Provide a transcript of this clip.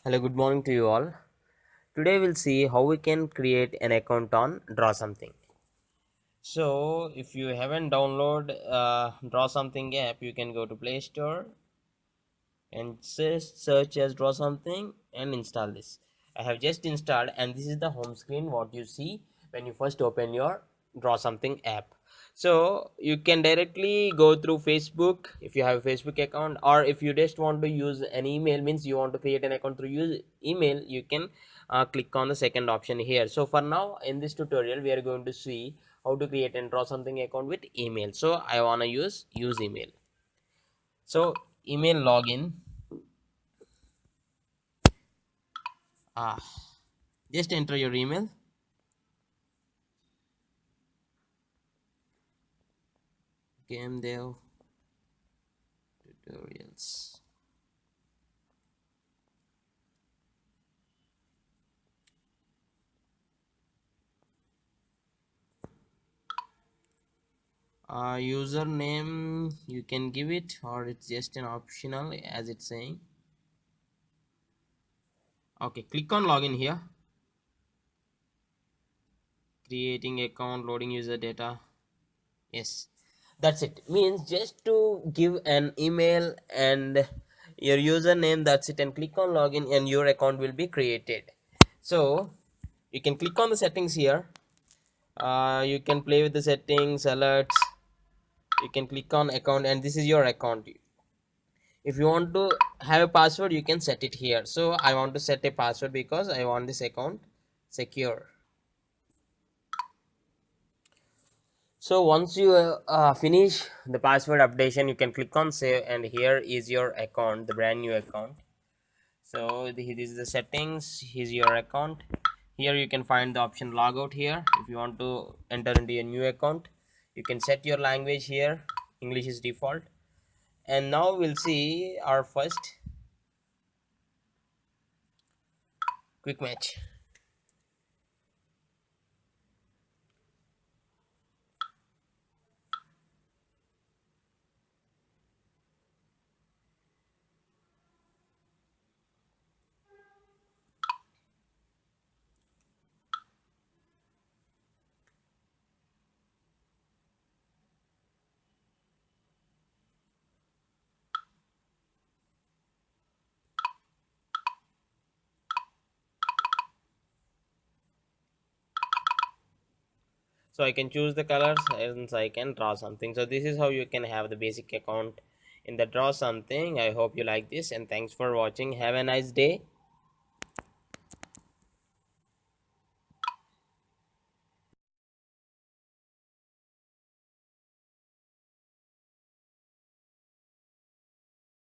Hello, good morning to you all. Today we'll see how we can create an account on Draw Something. So, if you haven't downloaded Draw Something app, you can go to Play Store and search as Draw Something and install this. I have just installed, and this is the home screen what you see when you first open your Draw Something app. So you can directly go through Facebook if you have a Facebook account, or if you just want to use an email, means you want to create an account through use email, you can click on the second option here. So for now in this tutorial we are going to see how to create and Draw Something account with email. So I want to use email. So email login. ah just enter your email. Game dev tutorials. Username you can give it, or it's just an optional as it's saying. Okay, click on login here. Creating account, loading user data. Yes, that's it. Means just to give an email and your username, that's it, and click on login and your account will be created. So you can click on the settings here. You can play with the settings, alerts. You can click on account, and this is your account. If you want to have a password, you can set it here. So I want to set a password because I want this account secure. So once you finish the password updation, you can click on save, and here is your account, the brand new account. So this is the settings. Here's your account. Here you can find the option logout here. If you want to enter into a new account, you can set your language here. English is default. And now we'll see our first quick match. So I can choose the colors and I can draw something. So this is how you can have the basic account in the Draw Something. I hope you like this, and thanks for watching. Have a nice day.